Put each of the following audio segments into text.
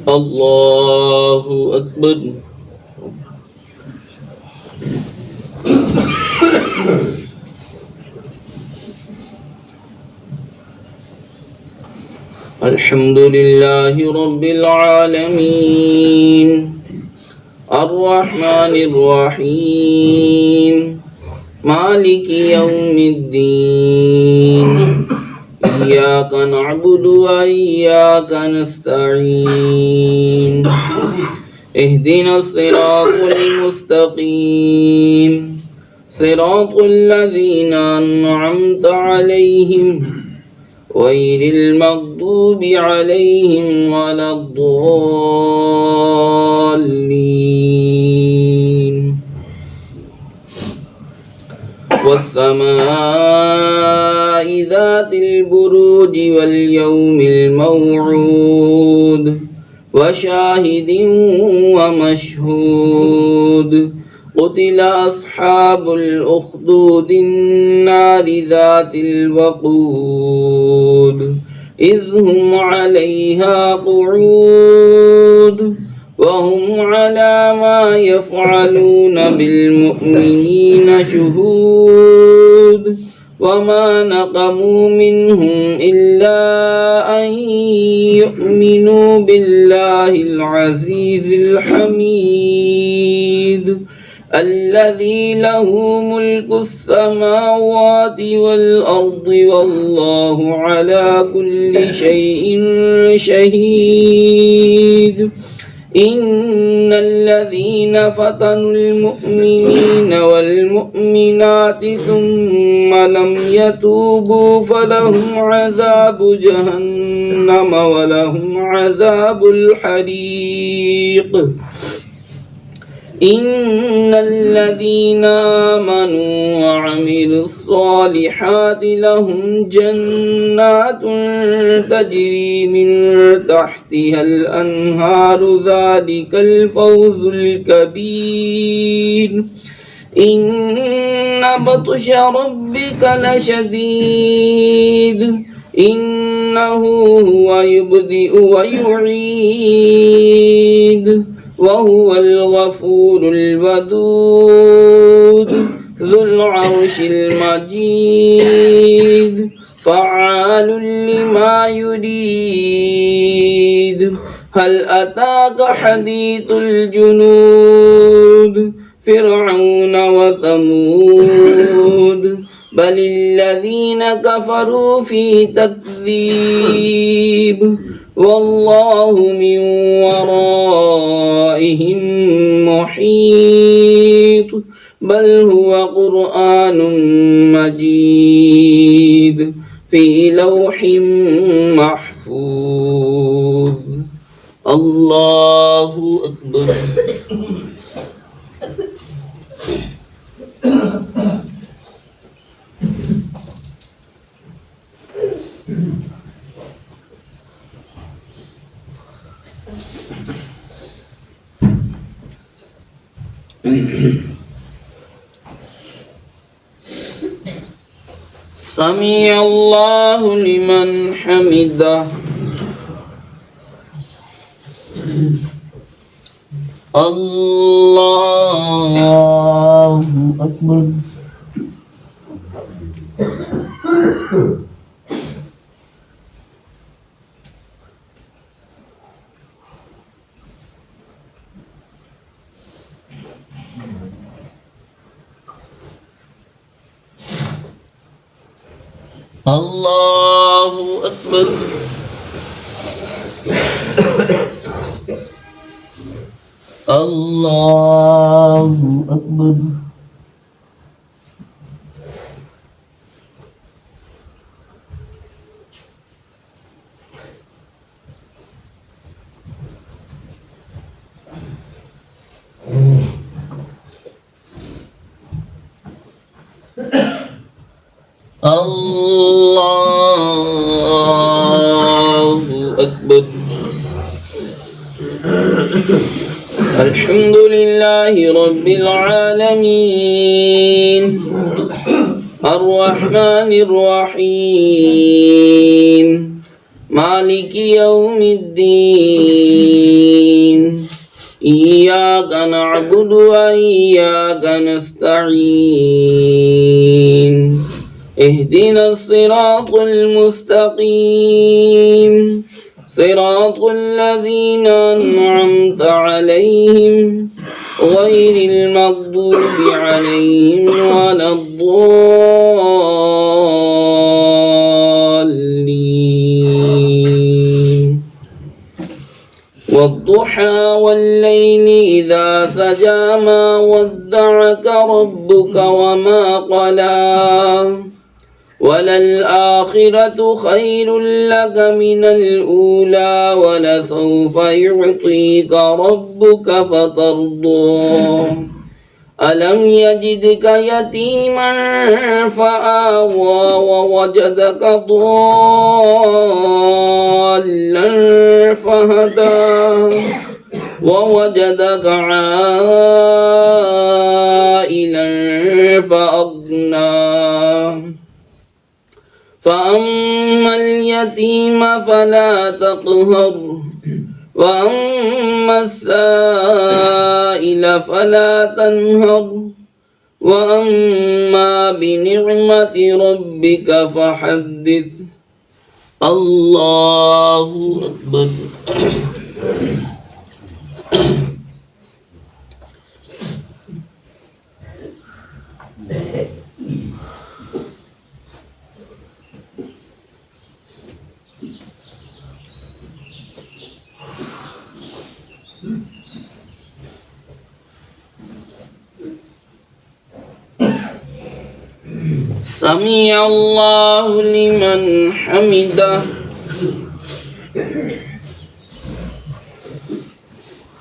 الله أكبر. الحمد لله رب العالمين الرحمن الرحيم مالك يوم الدين إياك نعبد وإياك نستعين اهدنا الصراط المستقيم صراط الذين أنعمت عليهم غير المغضوب عليهم ولا الضالين والسماء ذات البروج واليوم الموعود وشاهد ومشهود قتل أصحاب الأخدود النار ذات الوقود إذ هم عليها قعود وهم على ما يفعلون بالمؤمنين شهود وما نقموا منهم إلا أن يؤمنوا بالله العزيز الحميد الذي له ملك السماوات والأرض والله على كل شيء شهيد إن الذين فتنوا المؤمنين والمؤمنات ثم لم يتوبوا فلهم عذاب جهنم ولهم عذاب الحريق إن الذين آمنوا وعملوا الصالحات لهم جنات تجري من تحتها الأنهار ذلك الفوز الكبير إن بطش ربك لشديد إنه هو يبدئ ويعيد وهو الغفور الودود ذو العرش المجيد فعال لما يريد هل أتاك حديث الجنود فرعون وثمود بل الذين كفروا في تكذيب والله من ورائهم محيط بل هو قرآن مجيد في لوح محفوظ. الله أكبر. سمع الله لمن حمده. الله أكبر. الله أكبر. الله أكبر. الله أكبر. الحمد لله رب العالمين الرحمن الرحيم مالك يوم الدين إياك نعبد وإياك نستعين اهدنا الصراط المستقيم صراط الذين أنعمت عليهم غير المغضوب عليهم ولا الضالين والضحى والليل إذا سجى ما ودعك ربك وما قلى وللآخرة خير لك من الأولى ولسوف يعطيك ربك فترضى ألم يجدك يتيما فآوى ووجدك ضالا فهدى ووجدك عائلا فأغنى فأما اليتيم فلا تقهر وأما السائل فلا تنهر وأما بنعمة ربك فحدث الله أكبر سمع الله لمن حمده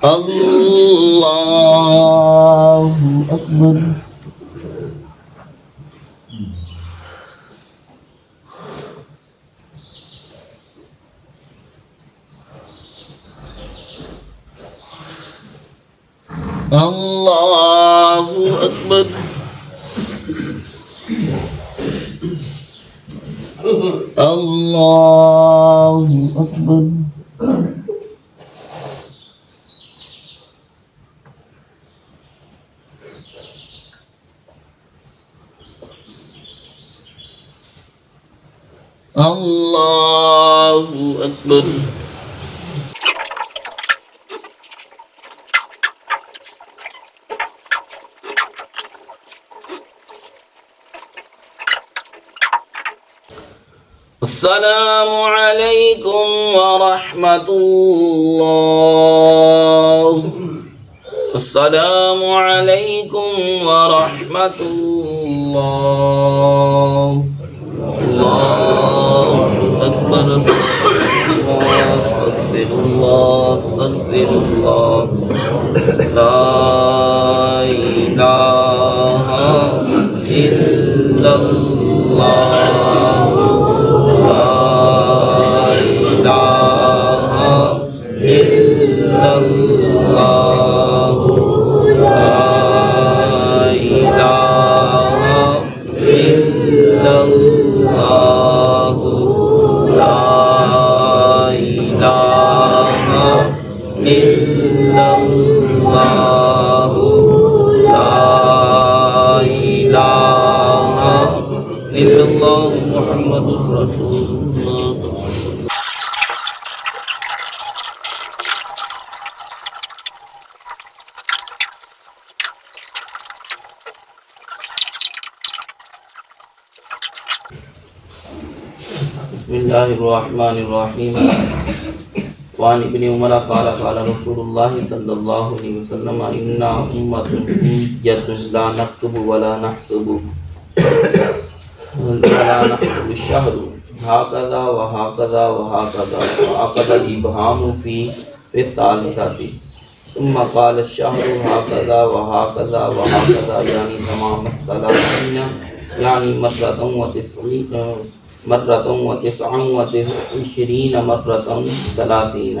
الله أكبر الله أكبر الله أكبر الله أكبر السلام عليكم ورحمة الله السلام عليكم ورحمة الله الله أكبر أستغفر الله أستغفر الله لا إله إلا الله محمد رسول الله بسم الله الرحمن الرحيم وعن ابن عمر قال قال رسول الله صلى الله عليه وسلم إنا أمة أمية لا نكتب ولا نحسب ولا نحسب الشهر هكذا وهكذا وهكذا وعقد الإبهام في الثالثة ثم قال الشهر هكذا وهكذا وهكذا يعني تمام الثلاثين يعني مرة وتسع وعشرين مرة 30.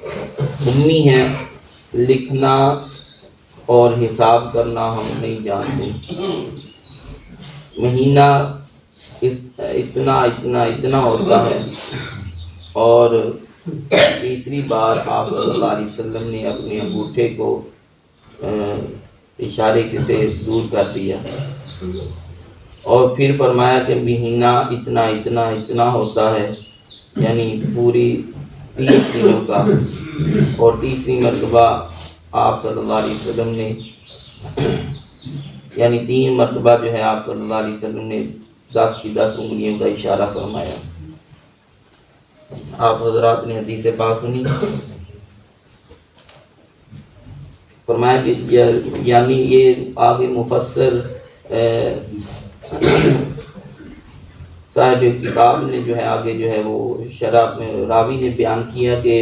امی ہیں، لکھنا اور حساب کرنا ہم نہیں جانتے، مہینہ اتنا اتنا اتنا ہوتا ہے۔ اور تیسری بار آپ صلی اللہ علیہ وسلم نے اپنے انگوٹھے کو اشارے سے دور کر دیا، اور پھر فرمایا کہ مہینہ اتنا اتنا اتنا ہوتا ہے، یعنی پوری 30 دنوں کا۔ اور تیسری مرتبہ آپ صلی اللہ علیہ وسلم نے یعنی 3 مرتبہ جو ہے آپ صلی اللہ علیہ وسلم نے 10 کی 10 انگلیوں کا اشارہ فرمایا۔ آپ حضرات نے حدیث پاک سنی، فرمایا کہ یعنی یہ آگے مفسر صاحب کتاب نے جو ہے آگے جو ہے وہ شرح میں راوی نے بیان کیا کہ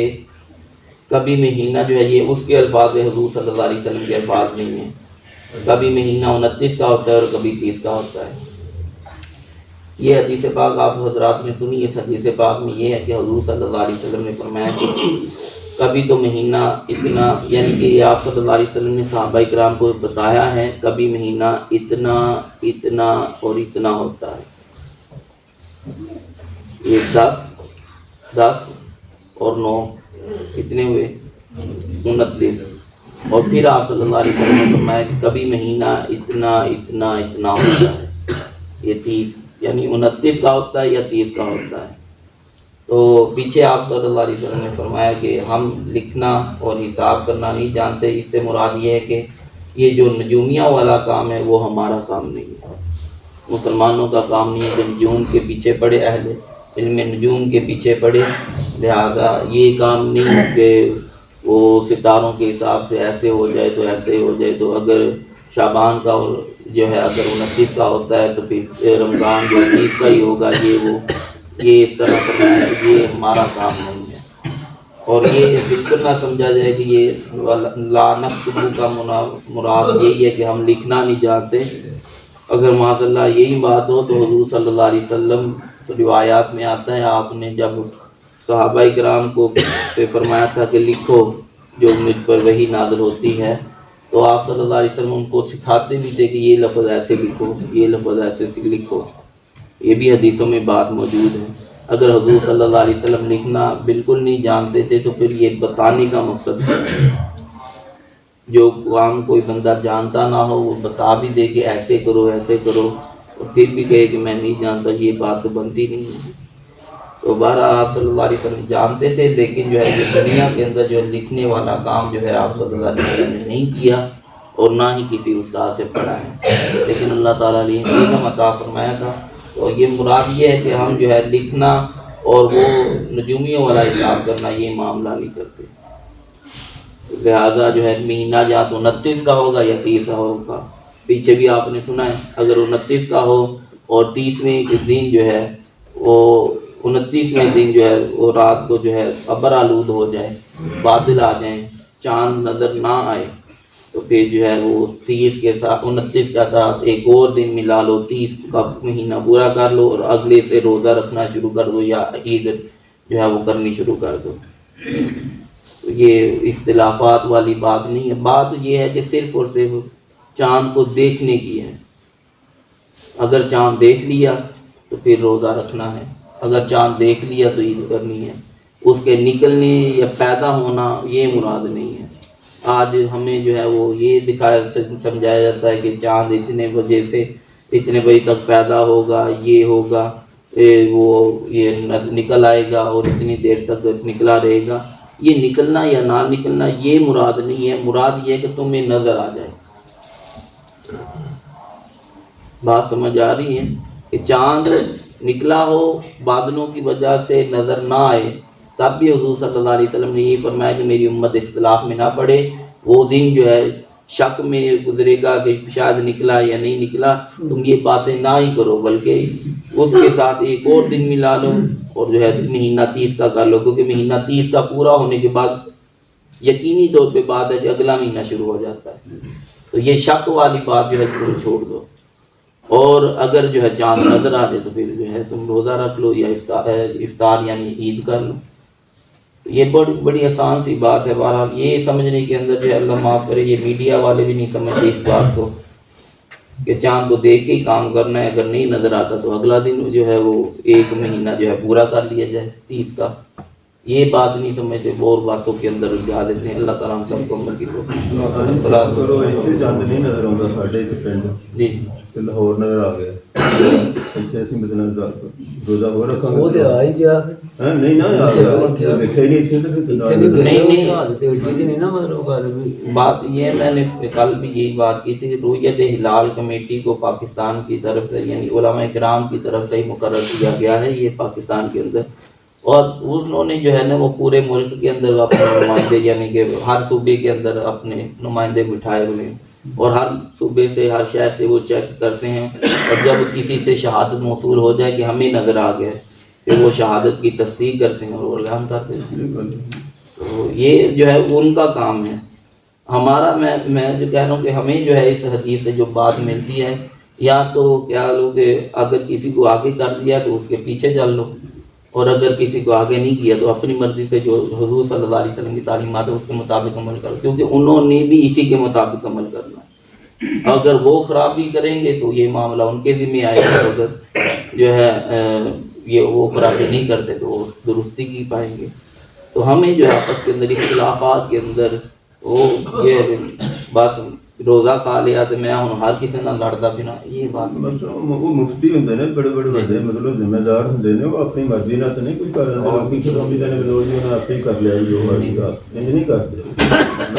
کبھی مہینہ جو ہے یہ اس کے الفاظ حضور صلی اللہ علیہ وسلم کے الفاظ نہیں ہیں، کبھی مہینہ 29 کا ہوتا ہے اور کبھی 30 کا ہوتا ہے۔ یہ حدیث پاک آپ حضرات نے سنی۔ اس حدیث پاک میں یہ ہے کہ حضور صلی اللہ علیہ وسلم نے فرمایا کہ کبھی تو مہینہ اتنا، یعنی کہ آپ صلی اللہ علیہ وسلم نے صحابہ کرام کو بتایا ہے کبھی مہینہ اتنا اتنا اور اتنا ہوتا ہے۔ یہ 10 اور 9 کتنے ہوئے؟ 29۔ اور پھر آپ صلی اللہ علیہ وسلم نے فرمایا کہ کبھی مہینہ اتنا اتنا اتنا ہوتا ہے، یہ 30 یعنی 29 کا ہوتا ہے یا 30 کا ہوتا ہے۔ تو پیچھے آپ صلی اللہ علیہ وسلم نے فرمایا کہ ہم لکھنا اور حساب کرنا نہیں جانتے، اس سے مراد یہ ہے کہ یہ جو نجومیہ والا کام ہے وہ ہمارا کام نہیں ہے، مسلمانوں کا کام نہیں ہے کہ نجوم کے پیچھے پڑے، اہل علم نجوم کے پیچھے پڑے، لہذا یہ کام نہیں کہ وہ ستاروں کے حساب سے ایسے ہو جائے تو ایسے ہو جائے، تو اگر شعبان کا جو ہے اگر 29 کا ہوتا ہے تو پھر رمضان جو 30 کا ہی ہوگا، یہ اس طرح فرمایا ہے، یہ ہمارا کام نہیں ہے۔ اور یہ بالکل نہ سمجھا جائے کہ یہ لا نکتب کا مراد یہی ہے کہ ہم لکھنا نہیں جانتے۔ اگر معاذ اللہ یہی بات ہو تو حضور صلی اللہ علیہ وسلم روایات میں آتا ہے آپ نے جب صحابہ کرام کو فرمایا تھا کہ لکھو جو مجھ پر وحی نازل ہوتی ہے، تو آپ صلی اللہ علیہ وسلم ان کو سکھاتے بھی تھے کہ یہ لفظ ایسے لکھو، یہ لفظ ایسے لکھو۔ یہ بھی حدیثوں میں بات موجود ہے۔ اگر حضور صلی اللہ علیہ وسلم لکھنا بالکل نہیں جانتے تھے تو پھر یہ بتانے کا مقصد ہے، جو کام کوئی بندہ جانتا نہ ہو وہ بتا بھی دے کہ ایسے کرو ایسے کرو، اور پھر بھی کہے کہ میں نہیں جانتا، یہ بات تو بنتی نہیں ہے۔ تو بہرحال آپ صلی اللہ علیہ وسلم جانتے تھے، لیکن جو ہے یہ دنیا کے اندر جو لکھنے والا کام جو ہے آپ صلی اللہ علیہ وسلم نے نہیں کیا اور نہ ہی کسی استاد سے پڑھا ہے، لیکن اللہ تعالیٰ نے علم عطا فرمایا تھا۔ تو یہ مراد یہ ہے کہ ہم جو ہے لکھنا اور وہ نجومیوں والا حساب کرنا یہ معاملہ نہیں کرتے، لہذا جو ہے مہینہ یا تو 29 کا ہوگا یا 30 کا ہوگا۔ پیچھے بھی آپ نے سنا ہے اگر 29 کا ہو اور 30ویں دن جو ہے وہ 29ویں دن جو ہے وہ رات کو جو ہے ابر آلود ہو جائے، بادل آ جائیں، چاند نظر نہ آئے، تو پھر جو ہے وہ 30 کے ساتھ 29 کا ساتھ ایک اور دن ملا لو، 30 کا مہینہ پورا کر لو اور اگلے سے روزہ رکھنا شروع کر دو یا عید جو ہے وہ کرنی شروع کر دو۔ تو یہ اختلافات والی بات نہیں ہے، بات یہ ہے کہ صرف اور صرف چاند کو دیکھنے کی ہے۔ اگر چاند دیکھ لیا تو پھر روزہ رکھنا ہے، اگر چاند دیکھ لیا تو عید کرنی ہے، اس کے نکلنے یا پیدا ہونا یہ مراد نہیں ہے۔ آج ہمیں جو ہے وہ یہ دکھایا سمجھایا جاتا ہے کہ چاند اتنے بجے سے اتنے بجے تک پیدا ہوگا، یہ ہوگا، وہ یہ نکل آئے گا اور اتنی دیر تک نکلا رہے گا۔ یہ نکلنا یا نہ نکلنا یہ مراد نہیں ہے، مراد یہ ہے کہ تمہیں نظر آ جائے۔ بات سمجھ آ رہی ہے کہ چاند نکلا ہو بادلوں کی وجہ سے نظر نہ آئے، تب بھی حضور صلی اللہ علیہ وسلم نے یہ فرمایا کہ میری امت اختلاف میں نہ پڑے، وہ دن جو ہے شک میں گزرے گا کہ شاید نکلا یا نہیں نکلا، تم یہ باتیں نہ ہی کرو، بلکہ اس کے ساتھ ایک اور دن ملا لو اور جو ہے مہینہ 30 کا کر لو، کیونکہ مہینہ 30 کا پورا ہونے کے بعد یقینی طور پہ بات ہے کہ اگلا مہینہ شروع ہو جاتا ہے۔ تو یہ شک والی بات جو ہے تم چھوڑ دو، اور اگر جو ہے چاند نظر آ جائے تو پھر جو ہے تم روزہ رکھ لو یا افطار یعنی عید کر لو۔ یہ بڑی آسان سی بات ہے. بہرحال یہ سمجھنے کے اندر جو ہے اللہ معاف کرے یہ میڈیا والے بھی نہیں سمجھتے اس بات کو کہ چاند کو دیکھ کے ہی کام کرنا ہے, اگر نہیں نظر آتا تو اگلا دن جو ہے وہ 1 مہینہ جو ہے پورا کر لیا جائے 30 کا. یہ بات نہیں سمجھتے, اور باتوں کے اندر جا دیتے ہیں. اللہ تعالیٰ ہم سب کو عمل کی جی لاہور نظر آ گیا روزہ ہو رکھا بات یہ ہے, میں نے کل بھی یہی بات کی تھی, رؤیت ہلال کمیٹی کو پاکستان کی طرف سے یعنی علماء کرام کی طرف سے ہی مقرر کیا گیا ہے یہ پاکستان کے اندر, اور انہوں نے جو ہے نا وہ پورے ملک کے اندر اپنے نمائندے یعنی کہ ہر صوبے کے اندر اپنے نمائندے بٹھائے ہوئے ہیں, اور ہر صوبے سے ہر شہر سے وہ چیک کرتے ہیں, اور جب کسی سے شہادت موصول ہو جائے کہ ہمیں نظر آ گیا پھر وہ شہادت کی تصدیق کرتے ہیں اور وہ اعلان کر دیتے ہیں. تو یہ جو ہے ان کا کام ہے. ہمارا میں جو کہہ رہا ہوں کہ ہمیں جو ہے اس حدیث سے جو بات ملتی ہے, یا تو کیا لو کہ اگر کسی کو آگے کر دیا تو اس کے پیچھے چل لو, اور اگر کسی کو آگے نہیں کیا تو اپنی مرضی سے جو حضور صلی اللہ علیہ وسلم کی تعلیمات ہے اس کے مطابق عمل کرو, کیونکہ انہوں نے بھی اسی کے مطابق عمل کرنا ہے. اگر وہ خرابی کریں گے تو یہ معاملہ ان کے ذمہ آئے گا, اگر جو ہے یہ وہ خرابی نہیں کرتے تو وہ درستی کی پائیں گے. تو ہمیں جو ہے آپس کے اندر اختلافات کے اندر وہ یہ بس روزہ کھا لیا تو میں ہوں ہر کسی نہ لڑتا پھرنا, یہ بات وہ مفتی ہوندے نے بڑے بڑے مطلب ذمہ دار ہوندے نے, وہ اپنی مرضی نال نہیں کچھ کر رہے ہیں, کی قومی دے لوگ جو نے آپ ہی کر لیا جو مرضی کا نہیں کرتے.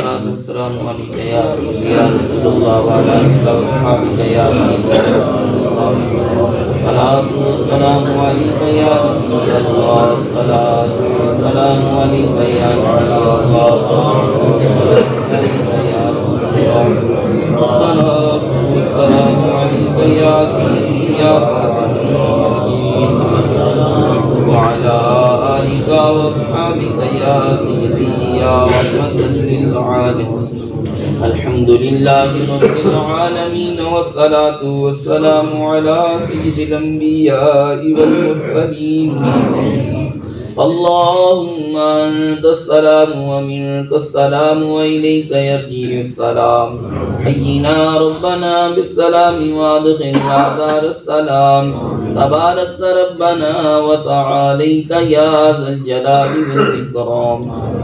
السلام علیکم یا رسول اللہ وعلیہ وسلم یا صلاۃ والسلام علیک یا رسول اللہ, صلاۃ والسلام علیک یا رسول اللہ, الصلاۃ والسلام علیک یا سیدی یا وعلى آلك وأصحابك يا سيدي يا رحمة للعالمين. الحمد لله رب العالمين والصلاة والسلام على سيد الأنبياء والمرسلين. اللهم أنت السلام ومنك السلام وإليك يرجع السلام. حينا ربنا بالسلام وادخلنا دار السلام. تبارك ربنا وتعاليك يا ذا الجلال والإكرام.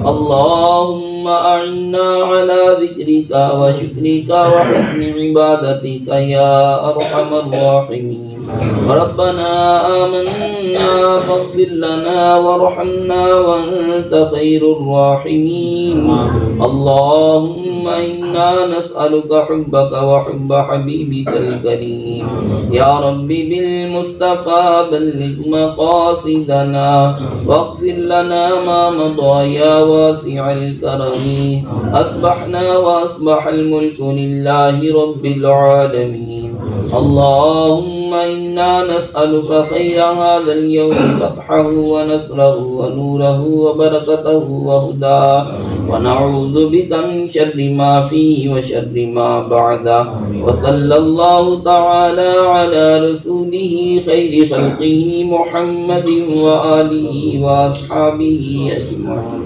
اللهم أعنا على ذكرك وشكرك وحسن عبادتك يا أرحم الراحمين. ربنا آمنا فاغفر لنا وارحمنا وأنت خير الراحمين. اللهم إنا نسألك حبك وحب حبيبك الكريم. يا رب بالمصطفى بلغ مقاصدنا واغفر لنا ما مضى يا واسع الكرم. أصبحنا وأصبح الملك لله رب العالمين. اللهم إنا نسألك خير هذا اليوم فتحه ونصره ونوره وبركته وهداه, ونعوذ بك من شر ما فيه وشر ما بعده. وصلى الله تعالى على رسوله خير خلقه محمد وآله وأصحابه أجمعين.